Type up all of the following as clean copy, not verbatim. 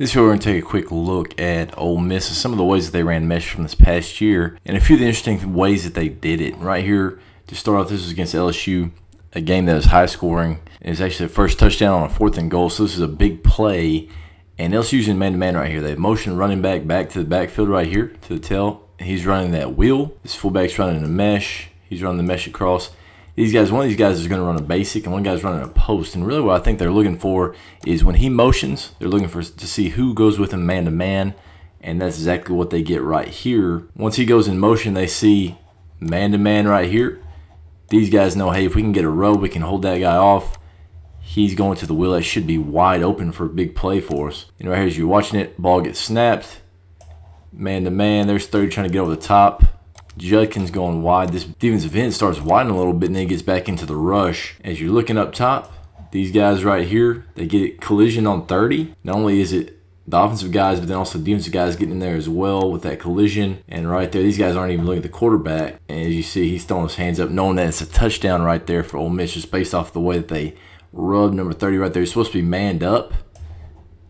This video we're going to take a quick look at Ole Miss and some of the ways that they ran mesh from this past year and a few of the interesting ways that they did it. Right here, to start off, this was against LSU, a game that was high scoring. It's actually the first touchdown on a 4th and goal, so this is a big play. And LSU's in man-to-man right here. They have motion running back to the backfield right here to the tail. He's running that wheel. This fullback's running a mesh. He's running the mesh across. These guys, one of these guys is going to run a basic, and one guy's running a post. And really, what I think they're looking for is when he motions, they're looking for to see who goes with him man to man, and that's exactly what they get right here. Once he goes in motion, they see man to man right here. These guys know, hey, if we can get a row, we can hold that guy off. He's going to the wheel. That should be wide open for a big play for us. And right here, as you're watching it, ball gets snapped, man to man. There's 30 trying to get over the top. Judkins going wide. This defensive end starts widening a little bit, and then he gets back into the rush. As you're looking up top, these guys right here, they get it collision on 30. Not only is it the offensive guys, but then also the defensive guys getting in there as well with that collision. And right there, these guys aren't even looking at the quarterback. And as you see, he's throwing his hands up, knowing that it's a touchdown right there for Ole Miss, just based off the way that they rubbed number 30 right there. He's supposed to be manned up.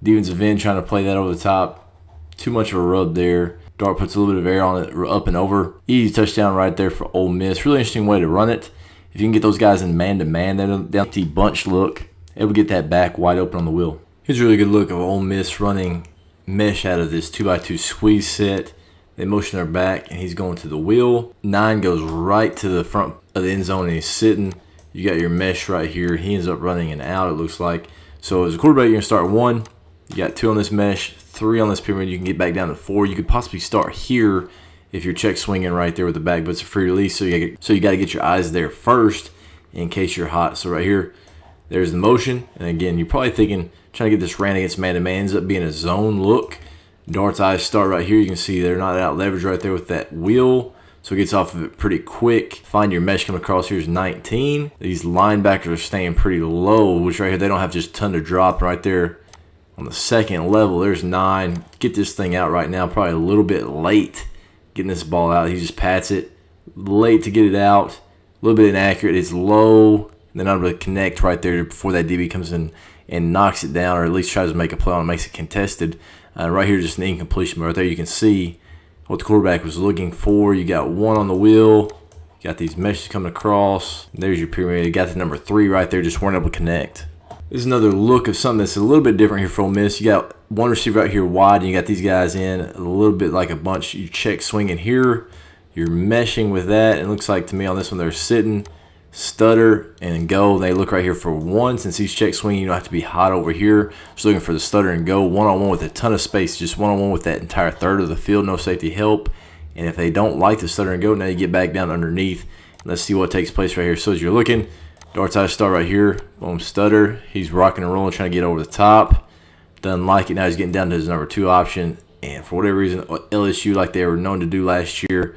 Defensive end trying to play that over the top. Too much of a rub there. Dart puts a little bit of air on it, up and over. Easy touchdown right there for Ole Miss. Really interesting way to run it. If you can get those guys in man-to-man, that empty bunch look, able to get that back wide open on the wheel. Here's a really good look of Ole Miss running mesh out of this 2x2 squeeze set. They motion their back, and he's going to the wheel. 9 goes right to the front of the end zone, and he's sitting. You got your mesh right here. He ends up running an out, it looks like. So as a quarterback, you're going to start 1. You got 2 on this mesh, 3 on this pyramid. You can get back down to 4. You could possibly start here if you're check swinging right there with the back, but it's a free release, so you got to get your eyes there first in case you're hot. So right here, there's the motion, and again, you're probably thinking trying to get this ran against man-to-man. Ends up being a zone look. Dart's eyes start right here. You can see they're not out leverage right there with that wheel, so it gets off of it pretty quick. Find your mesh coming across. Here's 19. These linebackers are staying pretty low, which right here they don't have just a ton to drop right there. On the second level, there's 9. Get this thing out right now. Probably a little bit late getting this ball out. He just pats it. Late to get it out. A little bit inaccurate. It's low. They're not able to connect right there before that DB comes in and knocks it down, or at least tries to make a play on it, makes it contested. Right here, just an incompletion. But right there, you can see what the quarterback was looking for. You got 1 on the wheel. You got these meshes coming across. There's your pyramid. You got the number 3 right there. Just weren't able to connect. This is another look of something that's a little bit different here for Ole Miss. You got 1 receiver right here wide, and you got these guys in a little bit like a bunch. You check swinging here. You're meshing with that. It looks like to me on this one they're sitting, stutter, and go. They look right here for 1. Since he's check swinging, you don't have to be hot over here. Just looking for the stutter and go. One-on-one with a ton of space. Just one-on-one with that entire third of the field. No safety help. And if they don't like the stutter and go, now you get back down underneath. Let's see what takes place right here. So as you're looking, Dart's eye start right here. Boom, stutter. He's rocking and rolling, trying to get over the top. Doesn't like it. Now he's getting down to his number 2 option. And for whatever reason, LSU, like they were known to do last year,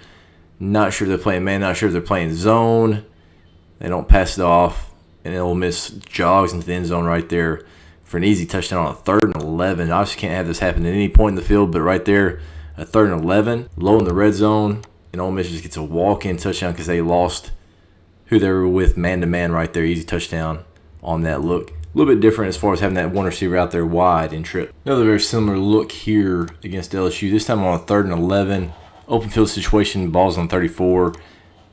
not sure if they're playing man, not sure if they're playing zone. They don't pass it off. And Ole Miss jogs into the end zone right there for an easy touchdown on a 3rd and 11. Obviously can't have this happen at any point in the field, but right there, a 3rd and 11, low in the red zone. And Ole Miss just gets a walk-in touchdown because they lost who they were with man-to-man right there. Easy touchdown on that look. A little bit different as far as having that 1 receiver out there wide and trip. Another very similar look here against LSU. This time on a 3rd and 11. Open field situation, ball's on 34.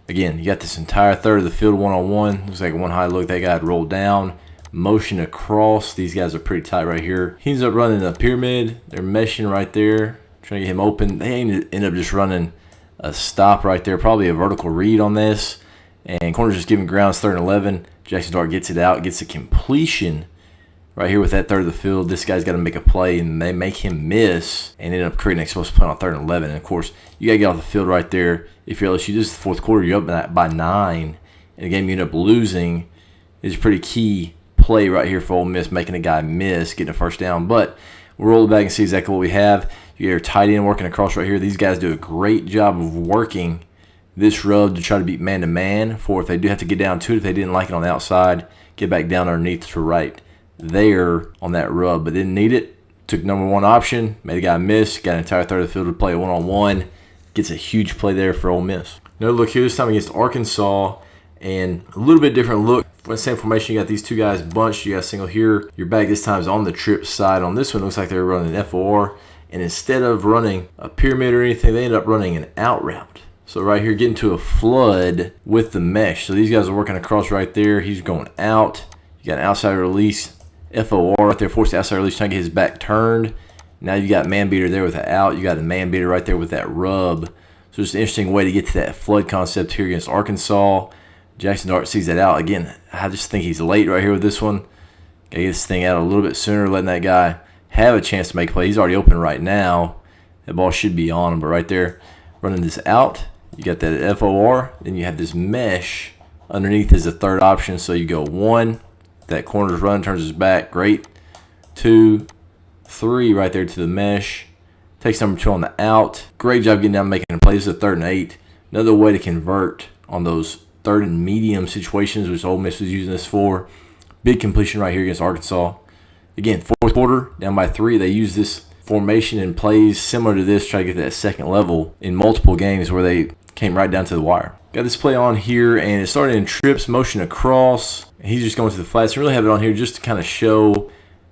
Again, you got this entire third of the field one-on-one. Looks like 1 high look. That guy had rolled down. Motion across. These guys are pretty tight right here. He ends up running a pyramid. They're meshing right there, trying to get him open. They end up just running a stop right there. Probably a vertical read on this. And corner's just giving grounds, 3rd and 11. Jackson Dart gets it out, gets a completion right here with that third of the field. This guy's got to make a play, and they make him miss and end up creating an explosive play on 3rd and 11. And, of course, you got to get off the field right there. If you're LSU, this is the 4th quarter. You're up by 9. And the game you end up losing is a pretty key play right here for Ole Miss, making a guy miss, getting a 1st down. But we'll roll it back and see exactly what we have. You get your tight end working across right here. These guys do a great job of working this rub to try to beat man-to-man for if they do have to get down to it. If they didn't like it on the outside, get back down underneath to right there on that rub, but didn't need it. Took number 1 option, made the guy miss, got an entire third of the field to play a one-on-one. Gets a huge play there for Ole Miss. Another look here, this time against Arkansas, and a little bit different look Same formation, you got these two guys bunched. You got a single here. Your back this time is on the trip side. On this one, looks like they were running an FOR. And instead of running a pyramid or anything, they end up running an out route. So right here, getting to a flood with the mesh. So these guys are working across right there. He's going out. You got an outside release. FOR right there, force the outside release, trying to get his back turned. Now you got man beater there with the out. You got a man beater right there with that rub. So just an interesting way to get to that flood concept here against Arkansas. Jackson Dart sees that out. Again, I just think he's late right here with this one. Gotta get this thing out a little bit sooner, letting that guy have a chance to make a play. He's already open right now. That ball should be on him, but right there, running this out. You got that FOR. Then you have this mesh underneath as a third option. So you go 1. That corner's run, turns his back. Great. 2, 3 right there to the mesh. Takes number 2 on the out. Great job getting down and making a play. This is a 3rd and 8. Another way to convert on those 3rd and medium situations, which Ole Miss was using this for. Big completion right here against Arkansas. Again, 4th quarter, down by 3. They use this formation and plays similar to this, try to get that second level in multiple games where they came right down to the wire. Got this play on here, and it started in trips, motion across. He's just going to the flats. I really have it on here just to kind of show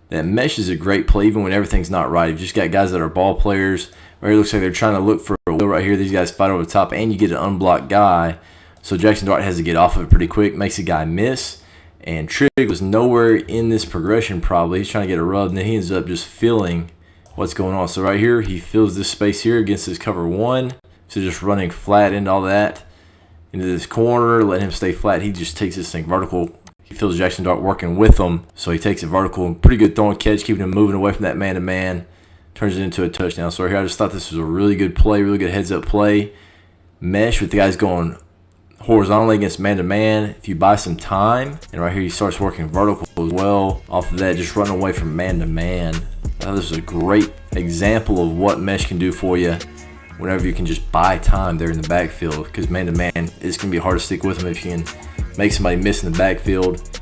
that mesh is a great play even when everything's not right. You've just got guys that are ball players. Right here looks like they're trying to look for a wheel right here. These guys fight over the top, and you get an unblocked guy. So Jackson Dart has to get off of it pretty quick, makes a guy miss. And Trigg was nowhere in this progression probably. He's trying to get a rub, and then he ends up just feeling what's going on. So right here, he fills this space here against his cover 1. So just running flat into all that, into this corner, let him stay flat. He just takes this thing vertical. He feels Jackson Dart working with him, so he takes it vertical. Pretty good throwing catch, keeping him moving away from that man-to-man. Turns it into a touchdown. So right here, I just thought this was a really good play, really good heads-up play. Mesh with the guys going horizontally against man-to-man. If you buy some time, and right here he starts working vertical as well. Off of that, just running away from man-to-man. I thought this was a great example of what mesh can do for you whenever you can just buy time there in the backfield, because man-to-man, it's going to be hard to stick with them if you can make somebody miss in the backfield.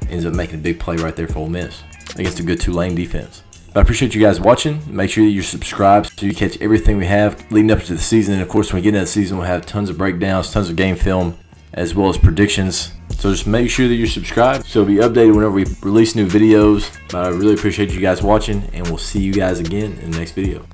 Ends up making a big play right there for Ole Miss against a good Tulane defense. But I appreciate you guys watching. Make sure that you're subscribed so you catch everything we have leading up to the season. And of course, when we get into the season, we'll have tons of breakdowns, tons of game film, as well as predictions. So just make sure that you're subscribed so you'll be updated whenever we release new videos. But I really appreciate you guys watching, and we'll see you guys again in the next video.